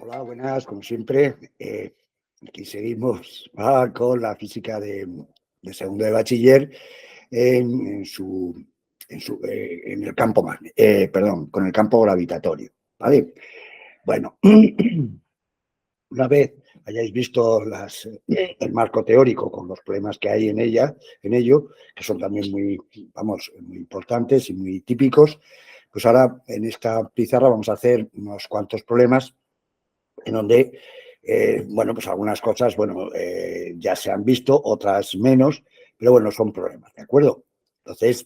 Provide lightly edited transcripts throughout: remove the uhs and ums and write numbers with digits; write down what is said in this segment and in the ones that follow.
Hola, buenas, como siempre. Aquí seguimos con la física de segundo de bachiller en el campo perdón, con el campo gravitatorio, ¿vale? Bueno, una vez hayáis visto el marco teórico con los problemas que hay en ello, que son también muy importantes y muy típicos, pues ahora en esta pizarra vamos a hacer unos cuantos problemas en donde, pues algunas cosas, ya se han visto, otras menos, pero bueno, son problemas, ¿de acuerdo? Entonces,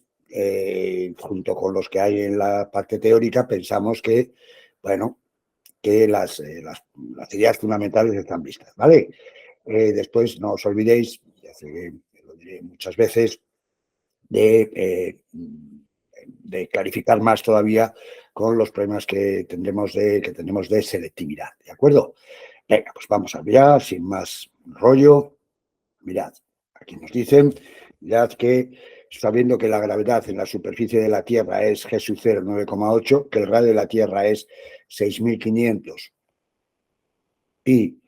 junto con los que hay en la parte teórica, pensamos que, que las ideas fundamentales están vistas, ¿vale? Después, no os olvidéis, ya sé que lo diré muchas veces, de clarificar más todavía con los problemas que tendremos de selectividad, ¿de acuerdo? Venga, pues vamos allá, sin más rollo. Mirad, aquí nos dicen, mirad que sabiendo que la gravedad en la superficie de la Tierra es G sub 0, 9,8, que el radio de la Tierra es 6.500 y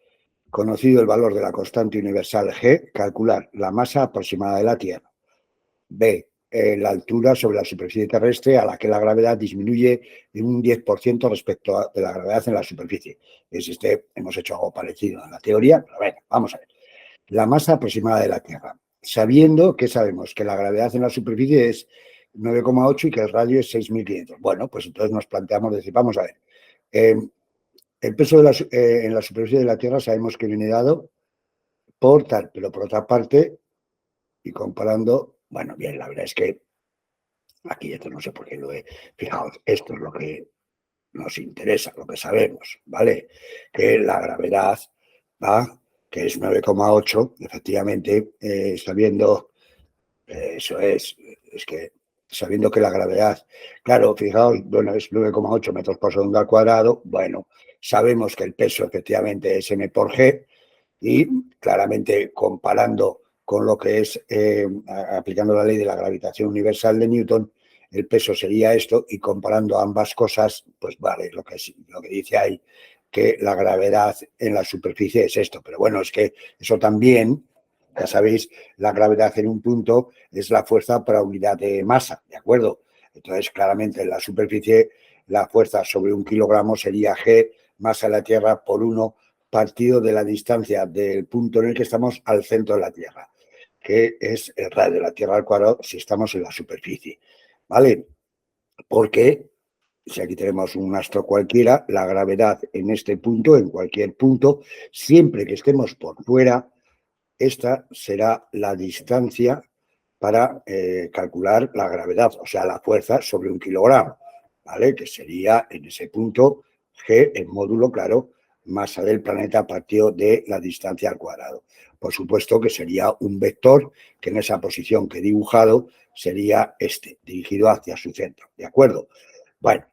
conocido el valor de la constante universal G, calcular la masa aproximada de la Tierra. B, la altura sobre la superficie terrestre a la que la gravedad disminuye en un 10% respecto de la gravedad en la superficie. Hemos hecho algo parecido en la teoría, pero bueno, vamos a ver. La masa aproximada de la Tierra. Sabiendo que sabemos que la gravedad en la superficie es 9,8 y que el radio es 6.500. Bueno, pues entonces nos planteamos decir, vamos a ver, el peso en la superficie de la Tierra sabemos que viene dado por tal, pero por otra parte, y comparando, bueno, bien, la verdad es que aquí esto no sé por qué lo he fijado. Esto es lo que nos interesa, lo que sabemos, ¿vale? Que la gravedad va, que es 9,8, efectivamente, sabiendo, eso es que sabiendo que la gravedad, claro, fijaos, bueno, es 9,8 metros por segundo al cuadrado, bueno, sabemos que el peso efectivamente es m por g, y claramente comparando con lo que es, aplicando la ley de la gravitación universal de Newton, el peso sería esto, y comparando ambas cosas, pues vale, lo que dice ahí, que la gravedad en la superficie es esto. Pero bueno, es que eso también, ya sabéis, la gravedad en un punto es la fuerza por unidad de masa, ¿de acuerdo? Entonces, claramente en la superficie, la fuerza sobre 1 kilogramo sería G, masa de la Tierra, por 1 partido de la distancia del punto en el que estamos al centro de la Tierra, que es el radio de la Tierra al cuadrado si estamos en la superficie, ¿vale? Porque si aquí tenemos un astro cualquiera, la gravedad en este punto, en cualquier punto, siempre que estemos por fuera, esta será la distancia para calcular la gravedad, o sea, la fuerza sobre 1 kilogramo, ¿vale? Que sería en ese punto G, el módulo, claro, masa del planeta partido de la distancia al cuadrado. Por supuesto que sería un vector que en esa posición que he dibujado sería dirigido hacia su centro, ¿de acuerdo? Bueno,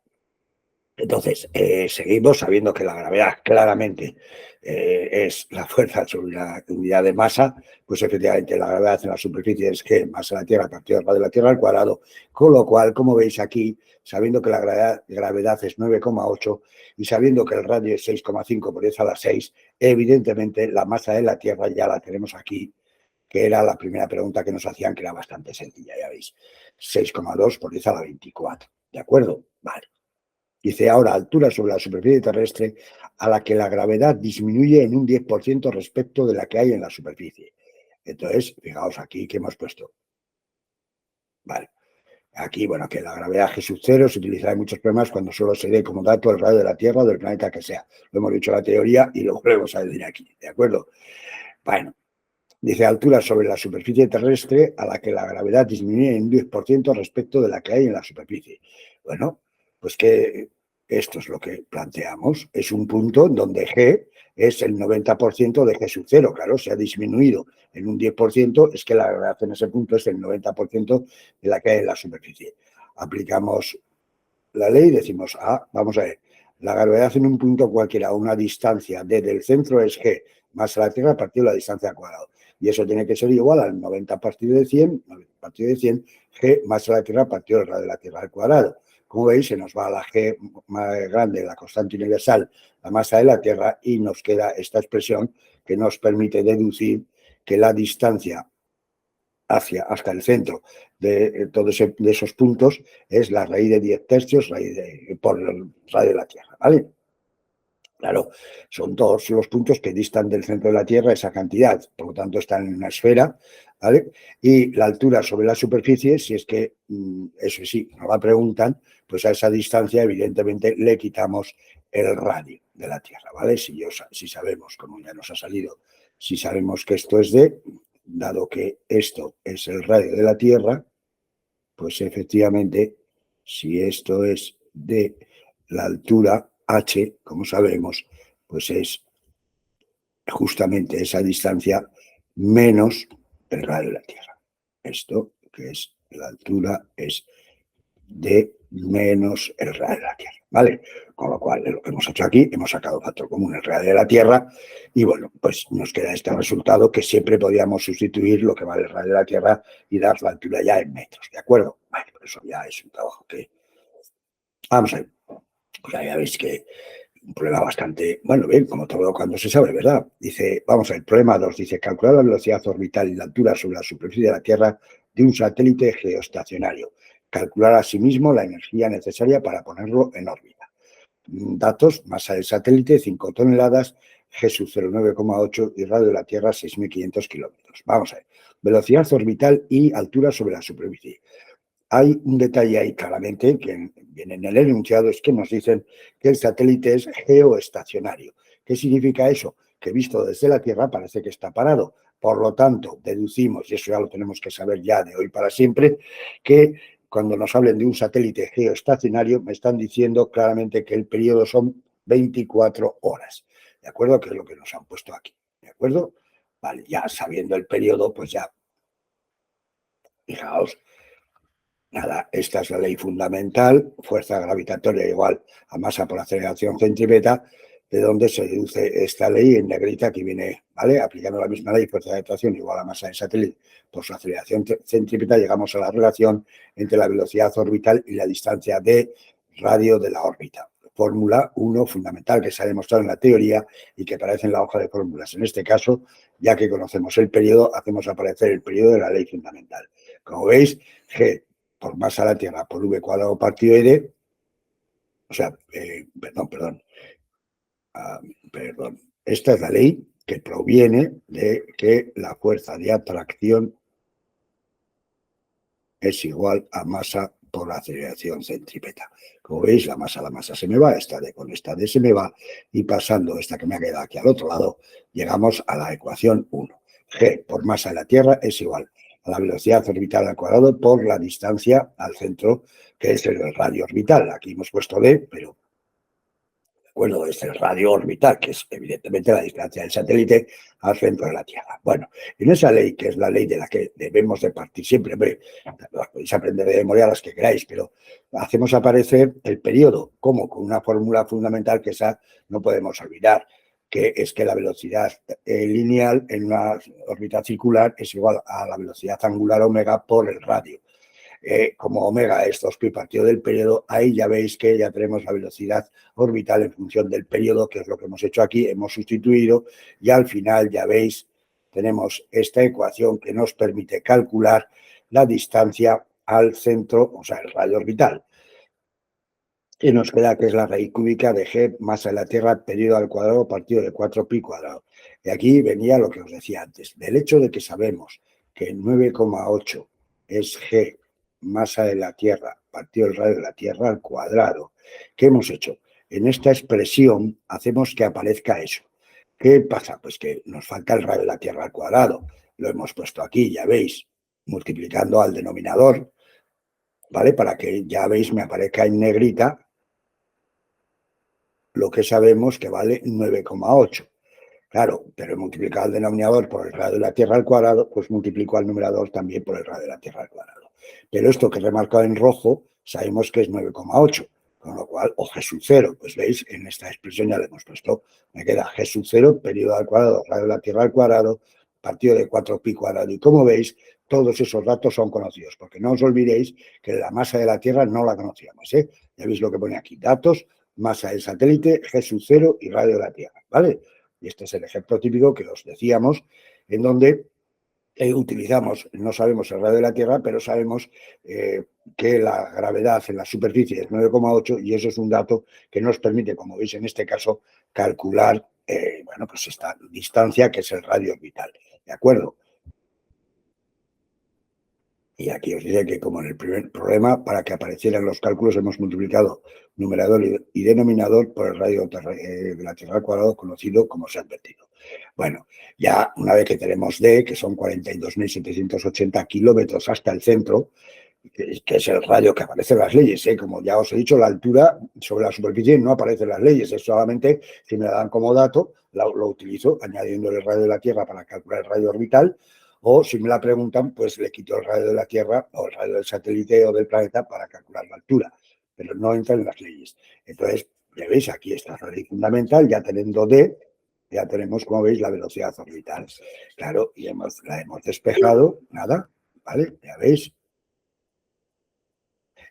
entonces, seguimos sabiendo que la gravedad claramente es la fuerza sobre la unidad de masa, pues efectivamente la gravedad en la superficie es G, masa de la Tierra partido del radio de la Tierra al cuadrado, con lo cual, como veis aquí, sabiendo que la gravedad es 9,8 y sabiendo que el radio es 6,5 por 10 a la 6, evidentemente la masa de la Tierra ya la tenemos aquí, que era la primera pregunta que nos hacían, que era bastante sencilla, ya veis, 6,2 por 10 a la 24, ¿de acuerdo? Vale. Dice ahora, altura sobre la superficie terrestre a la que la gravedad disminuye en un 10% respecto de la que hay en la superficie. Entonces, fijaos aquí que hemos puesto. Vale. Aquí, bueno, que la gravedad G sub 0 se utilizará en muchos problemas cuando solo se dé como dato el radio de la Tierra o del planeta que sea. Lo hemos dicho en la teoría y lo volvemos a decir aquí, ¿de acuerdo? Bueno, dice altura sobre la superficie terrestre a la que la gravedad disminuye en un 10% respecto de la que hay en la superficie. Bueno, pues que esto es lo que planteamos. Es un punto donde G es el 90% de G sub 0. Claro, se ha disminuido en un 10%, es que la gravedad en ese punto es el 90% de la que hay en la superficie. Aplicamos la ley y decimos, vamos a ver, la gravedad en un punto cualquiera a una distancia desde el centro es G, más a la Tierra partido de la distancia al cuadrado. Y eso tiene que ser igual al 90 partido de 100, 90 partido de 100, G más a la Tierra partido del radio de la Tierra al cuadrado. como veis, se nos va a la G más grande, la constante universal, la masa de la Tierra, y nos queda esta expresión que nos permite deducir que la distancia hasta el centro de todos esos puntos es la raíz de 10 tercios por el radio de la Tierra, ¿vale? Claro, son todos los puntos que distan del centro de la Tierra esa cantidad, por lo tanto están en una esfera, ¿vale? Y la altura sobre la superficie, si es que, eso sí, nos la preguntan, pues a esa distancia evidentemente le quitamos el radio de la Tierra, ¿vale? Si sabemos, como ya nos ha salido, si sabemos que esto es dado que esto es el radio de la Tierra, pues efectivamente, si esto es de la altura h, como sabemos, pues es justamente esa distancia menos el radio de la Tierra. Esto, que es la altura, es de menos el radio de la Tierra, ¿vale? Con lo cual, lo que hemos hecho aquí, hemos sacado factor común el radio de la Tierra y, bueno, pues nos queda este resultado que siempre podíamos sustituir lo que vale el radio de la Tierra y dar la altura ya en metros, ¿de acuerdo? Vale, por eso ya es un trabajo que... Vamos a ver, pues ya veis que un problema bastante, bueno, bien, como todo cuando se sabe, ¿verdad? Dice, vamos al problema 2, dice, calcular la velocidad orbital y la altura sobre la superficie de la Tierra de un satélite geoestacionario. Calcular asimismo la energía necesaria para ponerlo en órbita. Datos, masa del satélite, 5 toneladas, G sub 0,9,8 y radio de la Tierra, 6.500 kilómetros. Vamos a ver, velocidad orbital y altura sobre la superficie. Hay un detalle ahí claramente que viene en el enunciado, es que nos dicen que el satélite es geoestacionario. ¿Qué significa eso? Que visto desde la Tierra parece que está parado. Por lo tanto, deducimos, y eso ya lo tenemos que saber ya de hoy para siempre, que cuando nos hablen de un satélite geoestacionario me están diciendo claramente que el periodo son 24 horas. ¿De acuerdo? Que es lo que nos han puesto aquí. ¿De acuerdo? Vale, ya sabiendo el periodo, pues ya, fijaos, nada, esta es la ley fundamental, fuerza gravitatoria igual a masa por aceleración centrípeta, de donde se deduce esta ley en negrita que viene, ¿vale? Aplicando la misma ley, fuerza de atracción igual a masa del satélite por su aceleración centrípeta, llegamos a la relación entre la velocidad orbital y la distancia de radio de la órbita. Fórmula 1 fundamental que se ha demostrado en la teoría y que aparece en la hoja de fórmulas. En este caso, ya que conocemos el periodo, hacemos aparecer el periodo de la ley fundamental. Como veis, G por masa a la Tierra por V cuadrado partido de, o sea, perdón. Esta es la ley que proviene de que la fuerza de atracción es igual a masa por aceleración centrípeta. Como veis, la masa se me va, esta D con esta D se me va, y pasando esta que me ha quedado aquí al otro lado, llegamos a la ecuación 1. G por masa de la Tierra es igual a la velocidad orbital al cuadrado por la distancia al centro, que es el radio orbital. Aquí hemos puesto D, pero bueno, es el radio orbital, que es evidentemente la distancia del satélite al centro de la Tierra. Bueno, en esa ley, que es la ley de la que debemos de partir siempre, las podéis aprender de memoria las que queráis, pero hacemos aparecer el periodo, como con una fórmula fundamental que esa no podemos olvidar, que es que la velocidad lineal en una órbita circular es igual a la velocidad angular omega por el radio. Como omega es 2pi partido del periodo, ahí ya veis que ya tenemos la velocidad orbital en función del periodo, que es lo que hemos hecho aquí, hemos sustituido, y al final ya veis, tenemos esta ecuación que nos permite calcular la distancia al centro, o sea, el radio orbital. Y nos queda que es la raíz cúbica de G, masa de la Tierra, periodo al cuadrado, partido de 4pi cuadrado. Y aquí venía lo que os decía antes, del hecho de que sabemos que 9,8 es G, masa de la Tierra, partido del radio de la Tierra al cuadrado. ¿Qué hemos hecho? En esta expresión hacemos que aparezca eso. ¿Qué pasa? Pues que nos falta el radio de la Tierra al cuadrado. Lo hemos puesto aquí, ya veis, multiplicando al denominador, ¿vale? Para que ya veis me aparezca en negrita lo que sabemos que vale 9,8. Claro, pero he multiplicado el denominador por el radio de la Tierra al cuadrado, pues multiplico al numerador también por el radio de la Tierra al cuadrado. Pero esto que he remarcado en rojo, sabemos que es 9,8, con lo cual, o G sub 0, pues veis, en esta expresión ya le hemos puesto, me queda G sub 0, periodo al cuadrado, radio de la Tierra al cuadrado, partido de 4pi cuadrado. Y como veis, todos esos datos son conocidos, porque no os olvidéis que la masa de la Tierra no la conocíamos, ¿eh? Ya veis lo que pone aquí, datos, masa del satélite, G sub 0 y radio de la Tierra, ¿vale? Y este es el ejemplo típico que os decíamos, en donde utilizamos, no sabemos el radio de la Tierra, pero sabemos que la gravedad en la superficie es 9,8 y eso es un dato que nos permite, como veis en este caso, calcular, bueno, pues esta distancia que es el radio orbital, ¿de acuerdo? Y aquí os dice que como en el primer problema, para que aparecieran los cálculos hemos multiplicado numerador y denominador por el radio de la Tierra al cuadrado, conocido como se ha advertido. Bueno, ya una vez que tenemos D, que son 42.780 kilómetros hasta el centro, que es el radio que aparece en las leyes, ¿eh? Como ya os he dicho, la altura sobre la superficie no aparece en las leyes, es solamente si me la dan como dato, lo utilizo añadiendo el radio de la Tierra para calcular el radio orbital, o si me la preguntan, pues le quito el radio de la Tierra o el radio del satélite o del planeta para calcular la altura, pero no entra en las leyes. Entonces, ya veis, aquí está la ley fundamental, ya teniendo D, ya tenemos, como veis, la velocidad orbital. Claro, y la hemos despejado, nada, ¿vale? Ya veis.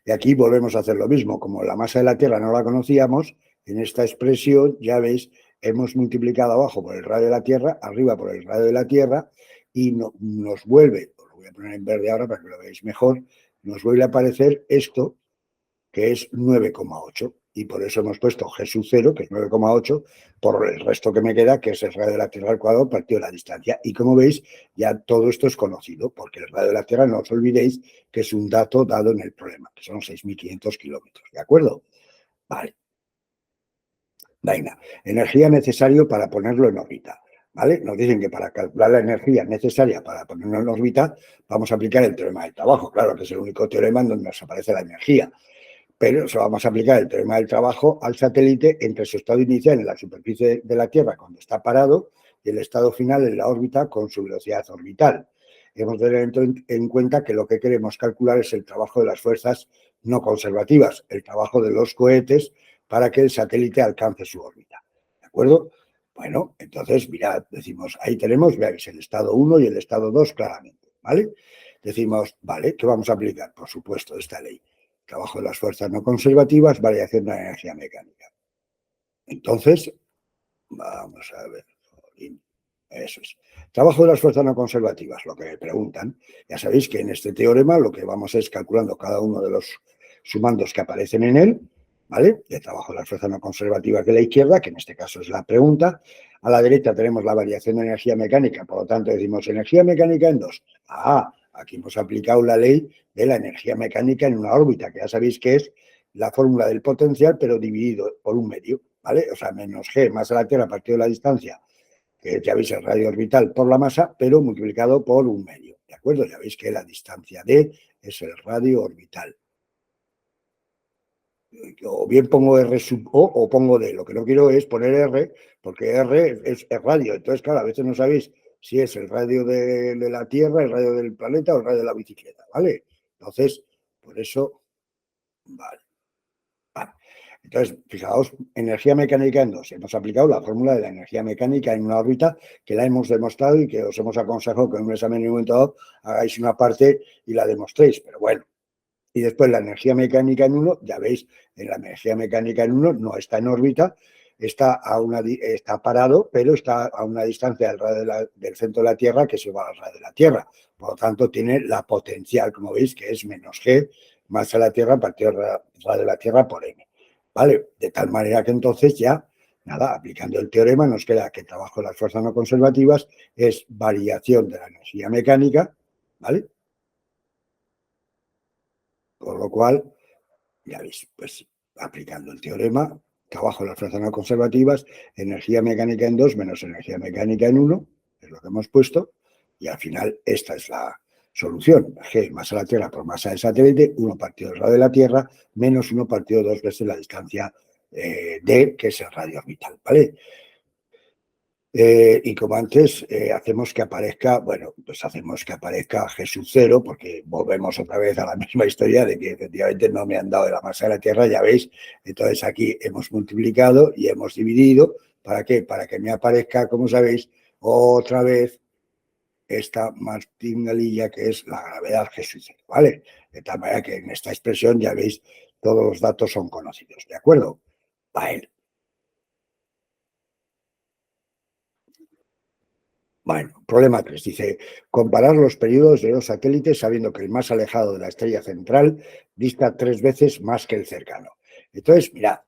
Y aquí volvemos a hacer lo mismo, como la masa de la Tierra no la conocíamos, en esta expresión, ya veis, hemos multiplicado abajo por el radio de la Tierra, arriba por el radio de la Tierra, y nos vuelve, os lo voy a poner en verde ahora para que lo veáis mejor, nos vuelve a aparecer esto, que es 9,8. Y por eso hemos puesto G sub 0, que es 9,8, por el resto que me queda, que es el radio de la Tierra al cuadrado partido de la distancia. Y como veis, ya todo esto es conocido, porque el radio de la Tierra, no os olvidéis, que es un dato dado en el problema, que son 6.500 kilómetros. ¿De acuerdo? Vale. Venga, energía necesaria para ponerlo en órbita. ¿Vale? Nos dicen que para calcular la energía necesaria para ponerlo en órbita, vamos a aplicar el teorema del trabajo. Claro que es el único teorema en donde nos aparece la energía. Pero se vamos a aplicar el teorema del trabajo al satélite entre su estado inicial en la superficie de la Tierra cuando está parado y el estado final en la órbita con su velocidad orbital. Hemos de tener en cuenta que lo que queremos calcular es el trabajo de las fuerzas no conservativas, el trabajo de los cohetes para que el satélite alcance su órbita. ¿De acuerdo? Bueno, entonces, mirad, decimos, ahí tenemos, veáis, el estado 1 y el estado 2 claramente, ¿vale? Decimos, vale, ¿qué vamos a aplicar? Por supuesto, esta ley. Trabajo de las fuerzas no conservativas, variación de la energía mecánica. Entonces, vamos a ver. Eso es. Trabajo de las fuerzas no conservativas, lo que me preguntan. Ya sabéis que en este teorema lo que vamos es calculando cada uno de los sumandos que aparecen en él, ¿vale? De trabajo de las fuerzas no conservativas de la izquierda, que en este caso es la pregunta. A la derecha tenemos la variación de energía mecánica, por lo tanto decimos energía mecánica en 2. Aquí hemos aplicado la ley de la energía mecánica en una órbita, que ya sabéis que es la fórmula del potencial, pero dividido por un medio, ¿vale? O sea, menos G más a la Tierra partido de la distancia, que ya veis el radio orbital por la masa, pero multiplicado por un medio, ¿de acuerdo? Ya veis que la distancia D es el radio orbital. O bien pongo R sub O o pongo D. Lo que no quiero es poner R, porque R es radio. Entonces, claro, a veces no sabéis si es el radio de la Tierra, el radio del planeta o el radio de la bicicleta, ¿vale? Entonces, por eso, vale. Entonces, fijaos, energía mecánica en 2. Hemos aplicado la fórmula de la energía mecánica en una órbita que la hemos demostrado y que os hemos aconsejado que en un examen en un momento dado hagáis una parte y la demostréis. Pero bueno, y después la energía mecánica en 1, ya veis, en la energía mecánica en 1 no está en órbita, está parado, pero está a una distancia del radio del centro de la Tierra que es igual al radio de la Tierra. Por lo tanto, tiene la potencial, como veis, que es menos G más a la Tierra partido del radio de la Tierra por M. ¿Vale? De tal manera que entonces ya, nada, aplicando el teorema, nos queda que el trabajo de las fuerzas no conservativas es variación de la energía mecánica, ¿vale? Con lo cual, ya veis, pues aplicando el teorema, trabajo de las fuerzas no conservativas, energía mecánica en 2 menos energía mecánica en 1, es lo que hemos puesto, y al final esta es la solución. G más a la Tierra por masa del satélite, 1 partido del radio de la Tierra, menos 1 partido 2 veces la distancia D, que es el radio orbital, ¿vale? Y como antes, hacemos que aparezca, bueno, pues hacemos que aparezca G sub 0, porque volvemos otra vez a la misma historia de que efectivamente no me han dado de la masa de la Tierra, ya veis. Entonces aquí hemos multiplicado y hemos dividido. ¿Para qué? Para que me aparezca, como sabéis, otra vez esta martingale que es la gravedad que sucede, ¿vale? De tal manera que en esta expresión ya veis, todos los datos son conocidos, ¿de acuerdo? Vale. Bueno, problema 3 dice, comparar los periodos de dos satélites sabiendo que el más alejado de la estrella central dista 3 veces más que el cercano. Entonces, mirad,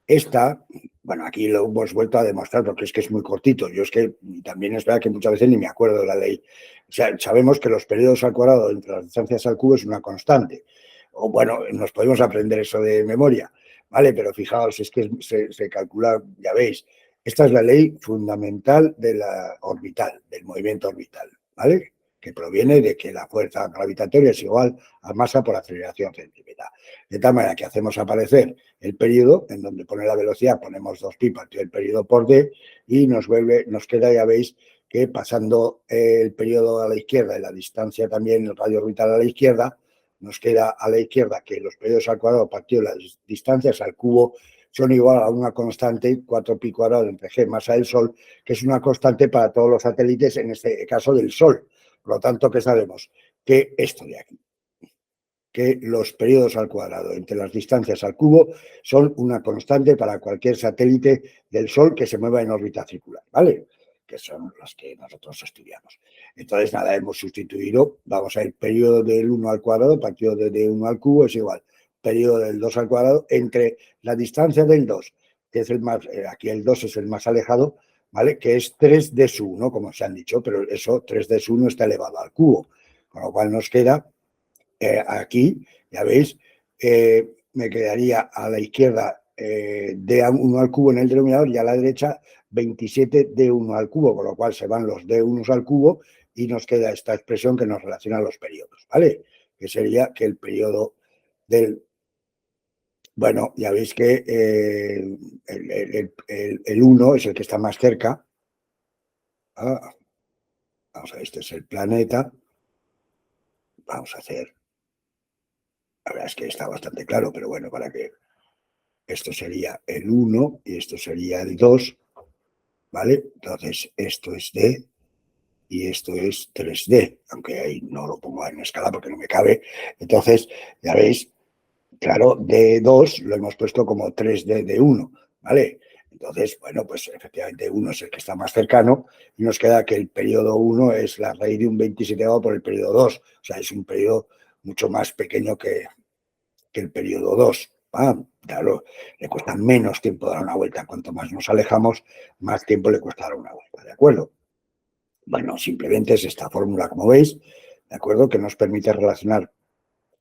esta, bueno, aquí lo hemos vuelto a demostrar porque es que es muy cortito. Yo es que también es verdad que muchas veces ni me acuerdo de la ley. O sea, sabemos que los periodos al cuadrado entre las distancias al cubo es una constante. O bueno, nos podemos aprender eso de memoria, ¿vale? Pero fijaos, es que se calcula, ya veis, esta es la ley fundamental de la orbital, del movimiento orbital, ¿vale? Que proviene de que la fuerza gravitatoria es igual a masa por aceleración centrípeta. De tal manera que hacemos aparecer el periodo, en donde pone la velocidad, ponemos 2pi partido el periodo por d, y nos queda, ya veis, que pasando el periodo a la izquierda y la distancia también, el radio orbital a la izquierda, nos queda a la izquierda que los periodos al cuadrado partido las distancias al cubo son igual a una constante 4pi cuadrado entre g masa del Sol, que es una constante para todos los satélites, en este caso del Sol. Por lo tanto, ¿qué sabemos? Que esto de aquí, que los periodos al cuadrado entre las distancias al cubo son una constante para cualquier satélite del Sol que se mueva en órbita circular, ¿vale? Que son las que nosotros estudiamos. Entonces, nada, hemos sustituido, vamos a ir, periodo del 1 al cuadrado, partido de 1 al cubo es igual, periodo del 2 al cuadrado, entre la distancia del 2, que es el más, aquí el 2 es el más alejado, ¿vale? Que es 3 d su 1, como se han dicho, pero eso, 3 d su 1 está elevado al cubo, con lo cual nos queda aquí, ya veis, me quedaría a la izquierda d1 al cubo en el denominador y a la derecha 27 d1 al cubo, con lo cual se van los d1 al cubo y nos queda esta expresión que nos relaciona los periodos, ¿vale? Que sería que el periodo del... Bueno, ya veis que el 1 es el que está más cerca. Ah, vamos a ver, este es el planeta. Vamos a hacer... La verdad es que está bastante claro, pero bueno, para que... Esto sería el 1 y esto sería el 2, ¿vale? Entonces, esto es D y esto es 3D, aunque ahí no lo pongo en escala porque no me cabe. Entonces, ya veis, claro, D2 lo hemos puesto como 3D de 1, ¿vale? Entonces, bueno, pues efectivamente 1 es el que está más cercano y nos queda que el periodo 1 es la raíz de un 27 por el periodo 2. O sea, es un periodo mucho más pequeño que el periodo 2. Claro, le cuesta menos tiempo dar una vuelta. Cuanto más nos alejamos, más tiempo le cuesta dar una vuelta, ¿de acuerdo? Bueno, simplemente es esta fórmula, como veis, ¿de acuerdo? Que nos permite relacionar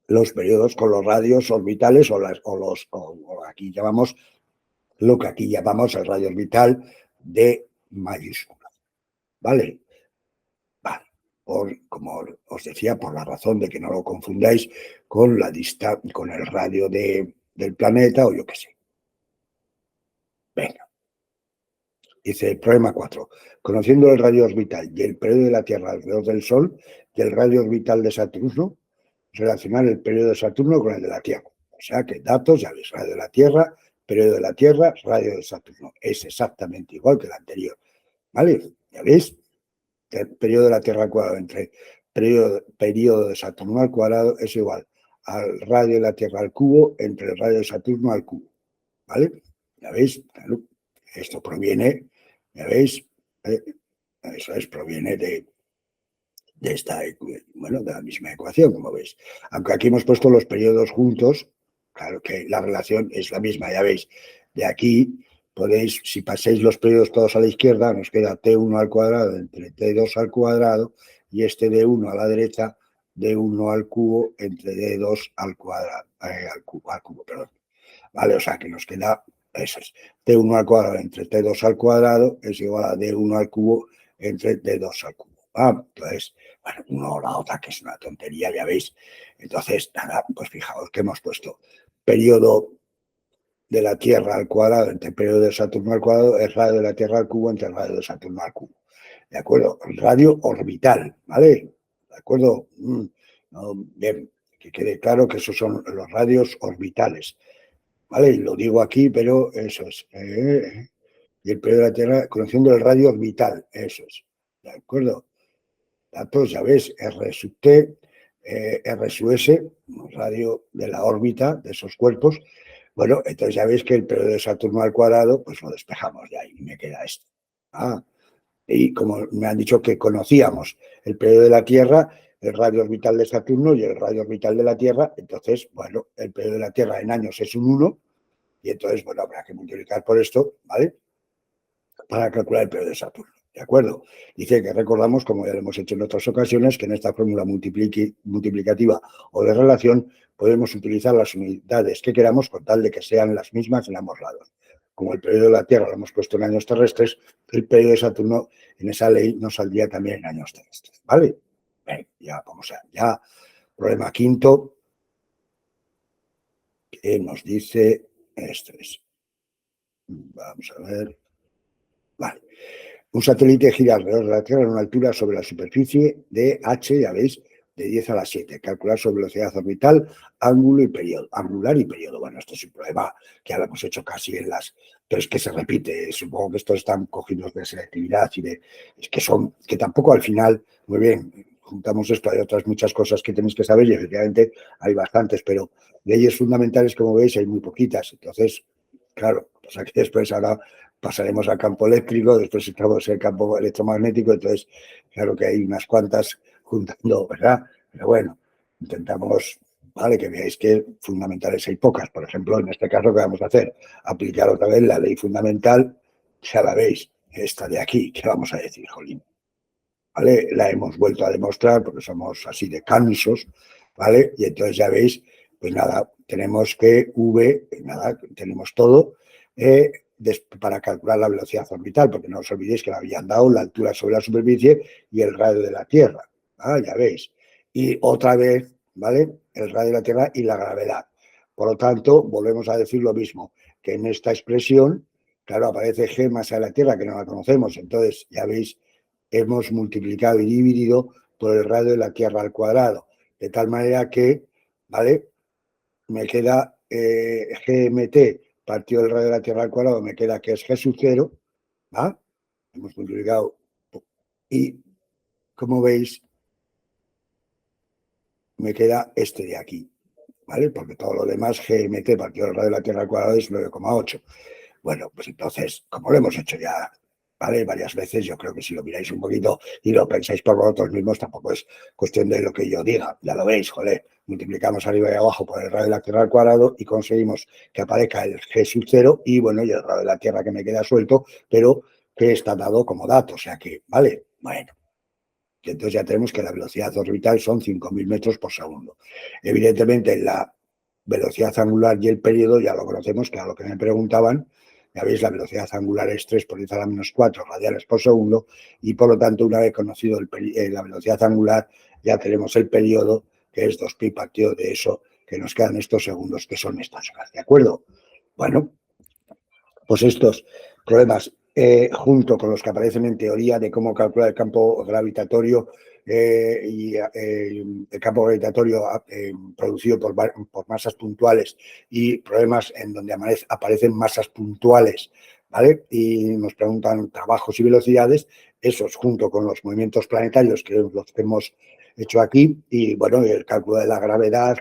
los periodos con los radios orbitales o aquí llamamos, lo que aquí llamamos el radio orbital de mayúscula, ¿vale? Vale. Como os decía, por la razón de que no lo confundáis con con el radio del planeta o yo qué sé. Venga, dice problema 4. Conociendo el radio orbital y el periodo de la Tierra alrededor del Sol y el radio orbital de Saturno, relacionar el periodo de Saturno con el de la Tierra. O sea que datos, ya veis, radio de la Tierra, periodo de la Tierra, radio de Saturno. Es exactamente igual que el anterior. ¿Vale? ¿Ya veis? El periodo de la Tierra al cuadrado entre periodo de Saturno al cuadrado es igual al radio de la Tierra al cubo entre el radio de Saturno al cubo. ¿Vale? ¿Ya veis? Claro, esto proviene, ¿ya veis? Eh, Eso es, proviene de esta, bueno, de la misma ecuación, como veis. Aunque aquí hemos puesto los periodos juntos, claro que la relación es la misma, ya veis. De aquí podéis, si paséis los periodos todos a la izquierda, nos queda t1 al cuadrado entre t2 al cuadrado y este d1 a la derecha, d1 al cubo entre d2 al cuadrado, al cubo, perdón. ¿Vale? O sea que nos queda, eso es, t1 al cuadrado entre t2 al cuadrado es igual a d1 al cubo entre d2 al cubo. Entonces, bueno, uno o la otra, que es una tontería, ya veis. Entonces, nada, pues fijaos que hemos puesto periodo de la Tierra al cuadrado entre el periodo de Saturno al cuadrado, el radio de la Tierra al cubo entre el radio de Saturno al cubo. ¿De acuerdo? El radio orbital, ¿vale? ¿De acuerdo? No, bien, que quede claro que esos son los radios orbitales. ¿Vale? Lo digo aquí, pero eso es. Y el periodo de la Tierra, conociendo el radio orbital, eso es. ¿De acuerdo? datos, ya ves, R sub T, R sub S, radio de la órbita de esos cuerpos. Bueno, entonces ya veis que el periodo de Saturno al cuadrado, pues lo despejamos de ahí y me queda esto. Y como me han dicho que conocíamos el periodo de la Tierra, el radio orbital de Saturno y el radio orbital de la Tierra, entonces, bueno, el periodo de la Tierra en años es un 1, y entonces, bueno, habrá que multiplicar por esto, ¿vale? Para calcular el periodo de Saturno, ¿de acuerdo? Dice que recordamos, como ya lo hemos hecho en otras ocasiones, que en esta fórmula multiplicativa o de relación podemos utilizar las unidades que queramos con tal de que sean las mismas en ambos lados. Como el periodo de la Tierra lo hemos puesto en años terrestres, el periodo de Saturno en esa ley nos saldría también en años terrestres, ¿vale? Bien, ya vamos a ya. Problema quinto, que nos dice, esto es, vamos a ver, vale. Un satélite gira alrededor de la Tierra en una altura sobre la superficie de h, ya veis, de 10 a la 7. Calcular su velocidad orbital, ángulo y periodo. Angular y periodo. Bueno, esto es un problema que ya lo hemos hecho casi en las... Pero es que se repite. Supongo que estos están cogidos de selectividad y de... Es que son... Que tampoco al final... Muy bien, juntamos esto. Hay otras muchas cosas que tenéis que saber y efectivamente hay bastantes, pero leyes fundamentales, como veis, hay muy poquitas. Entonces, claro, pues aquí después ahora pasaremos al campo eléctrico, después estamos en el campo electromagnético, entonces claro que hay unas cuantas juntando, ¿verdad? Pero bueno, intentamos, ¿vale? Que veáis que fundamentales hay pocas. Por ejemplo, en este caso, ¿qué vamos a hacer? Aplicar otra vez la ley fundamental, ya la veis, esta de aquí, ¿qué vamos a decir, jolín? ¿Vale? La hemos vuelto a demostrar porque somos así de cansos, ¿vale? Y entonces ya veis, pues nada, tenemos que nada, tenemos todo, para calcular la velocidad orbital, porque no os olvidéis que me habían dado la altura sobre la superficie y el radio de la Tierra, ya veis. Y otra vez, ¿vale? El radio de la Tierra y la gravedad. Por lo tanto, volvemos a decir lo mismo, que en esta expresión, claro, aparece G masa de la Tierra, que no la conocemos, entonces ya veis, hemos multiplicado y dividido por el radio de la Tierra al cuadrado, de tal manera que, ¿vale? Me queda GMT partido del radio de la Tierra al cuadrado, me queda que es G sub 0, ¿va? Hemos multiplicado y, como veis, me queda este de aquí, ¿vale? Porque todo lo demás, GMT partido del radio de la Tierra al cuadrado es 9,8. Bueno, pues entonces, como lo hemos hecho ya, ¿vale? Varias veces, yo creo que si lo miráis un poquito y lo pensáis por vosotros mismos, tampoco es cuestión de lo que yo diga. Ya lo veis, joder, multiplicamos arriba y abajo por el radio de la Tierra al cuadrado y conseguimos que aparezca el G sub 0 y, bueno, y el radio de la Tierra que me queda suelto, pero que está dado como dato. O sea que, ¿vale? Bueno. Y entonces ya tenemos que la velocidad orbital son 5.000 metros por segundo. Evidentemente, la velocidad angular y el periodo ya lo conocemos, que era lo que me preguntaban. Ya veis, la velocidad angular es 3 por 10 a la menos 4 radianes por segundo y, por lo tanto, una vez conocido la velocidad angular, ya tenemos el periodo, que es 2pi partido de eso, que nos quedan estos segundos, que son estas horas, ¿de acuerdo? Bueno, pues estos problemas, junto con los que aparecen en teoría de cómo calcular el campo gravitatorio y el campo gravitatorio producido por masas puntuales y problemas en donde aparecen masas puntuales, ¿vale? Y nos preguntan trabajos y velocidades, esos junto con los movimientos planetarios, que es los que hemos hecho aquí, y bueno, el cálculo de la gravedad,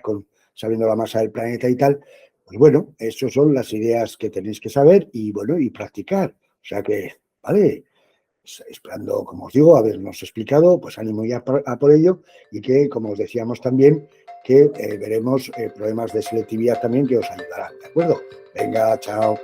sabiendo la masa del planeta y tal. Pues bueno, esas son las ideas que tenéis que saber y bueno, y practicar. O sea que, vale, esperando, como os digo, habernos explicado, pues ánimo ya a por ello y que, como os decíamos también, que veremos problemas de selectividad también que os ayudarán, ¿de acuerdo? Venga, chao.